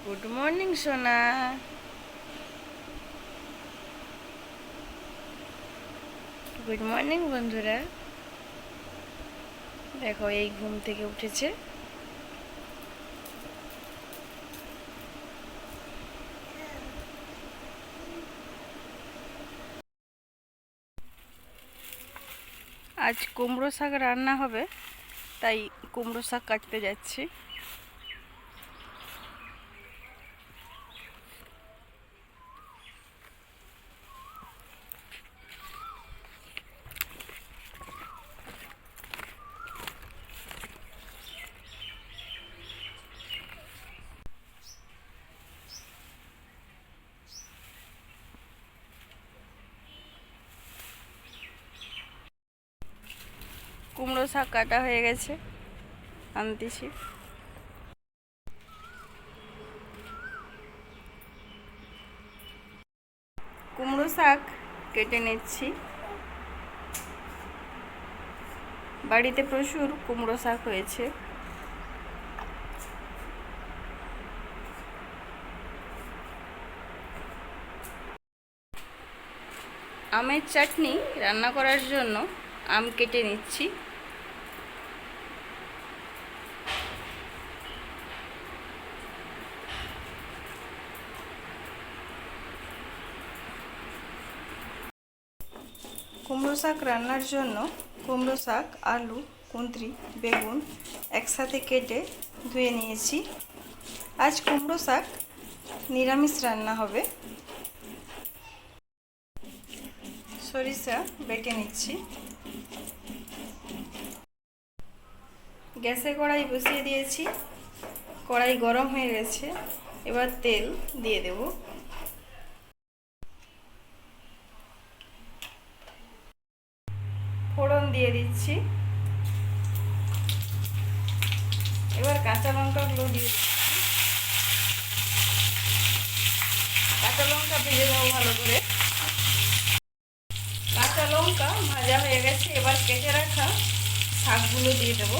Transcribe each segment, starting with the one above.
Good morning সোনা। Good morning বন্ধুরা। দেখো এই ঘুম থেকে উঠেছে। আজ কুমড়ো শাক রান্না হবে, তাই কুমড়ো শাক কাটতে যাচ্ছি। কুমড়ো শাক কাটা হয়ে গেছে, আনতেছি। কুমড়ো শাক কেটে নিচ্ছি। বাড়িতে প্রচুর কুমড়ো শাক হয়েছে। আমের চাটনি রান্না করার জন্য আম কেটে নিচ্ছি। কুমড়ো শাক রান্নার জন্য কুমড়ো শাক, আলু, কুঁদরি, বেগুন একসাথে কেটে ধুয়ে নিয়েছি। আজ কুমড়ো শাক নিরামিষ রান্না হবে। সরিষা বেটে নিচ্ছি। গ্যাসে কড়াই বসিয়ে দিয়েছি। কড়াই গরম হয়ে গেছে, এবার তেল দিয়ে দেব। ফোড়ন দিয়ে দিচ্ছি। এবার কাঁচা লঙ্কাগুলো দিয়ে কাঁচা লঙ্কা ভেজে দেবো ভালো করে। কাঁচা লঙ্কা ভাজা হয়ে গেছে, এবার কেটে রাখা শাকগুলো দিয়ে দেবো।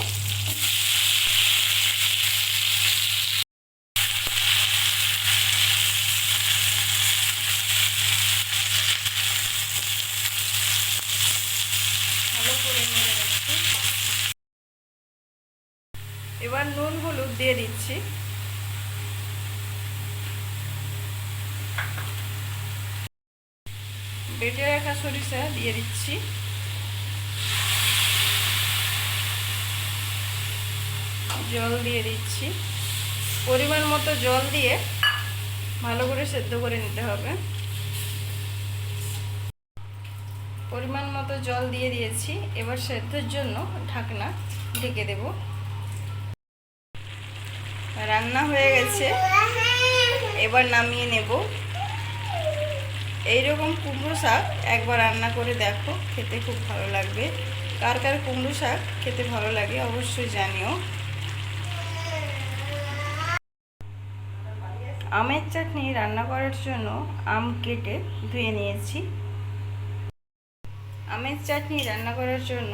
ভালো করে নেড়ে রাখছি। এবার নুন হলুদ দিয়ে দিচ্ছি। বেটে রাখা সরিষা দিয়ে দিচ্ছি। জল দিয়ে দিচ্ছি। পরিমাণ মতো জল দিয়ে ভালো করে সেদ্ধ করে নিতে হবে। পরিমাণ মতো জল দিয়ে দিয়েছি। এবার সেদ্ধর জন্য ঢাকনা ঢেকে দেব। রান্না হয়ে গেছে, এবার নামিয়ে নেব। এইরকম কুমড়ো শাক একবার রান্না করে দেখো, খেতে খুব ভালো লাগবে। কার কার কুমড়ো শাক খেতে ভালো লাগে অবশ্যই জানিও। আমের চাটনি রান্না করার জন্য আম কেটে ধুয়ে নিয়েছি। আমের চাটনি রান্না করার জন্য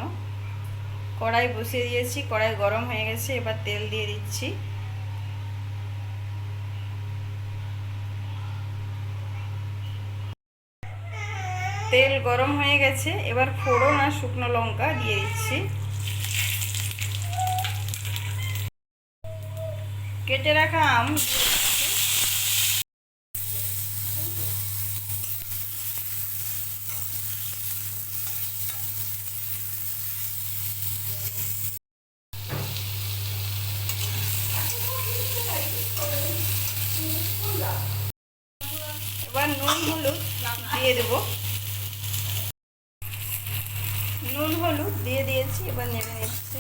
কড়াই বসিয়ে দিয়েছি। কড়াই গরম হয়ে গেছে, এবার তেল দিয়ে দিচ্ছি। তেল গরম হয়ে গেছে, এবার ফোড়ন আর শুকনো লঙ্কা দিয়ে দিচ্ছি। কেটে রাখা আম এবার নুন হলুদ দিয়ে দেব। নুন হলুদ দিয়ে দিয়েছি, এবার নেড়ে নিচ্ছি।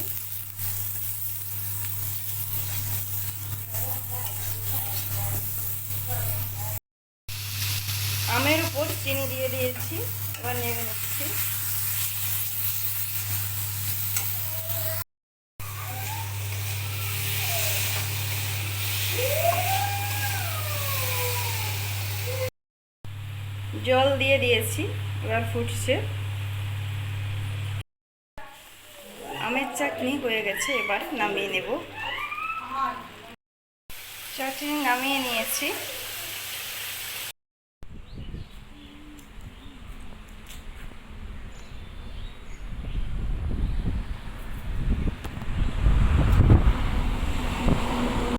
আমের উপর চিনি দিয়ে দিয়েছি, এবার নেড়ে নিচ্ছি। জল দিয়ে দিয়েছি, এবার ফুটছে। আমের চাটনি হয়ে গেছে, এবার নামিয়ে নেব। চাটনি নামিয়ে নিয়েছি।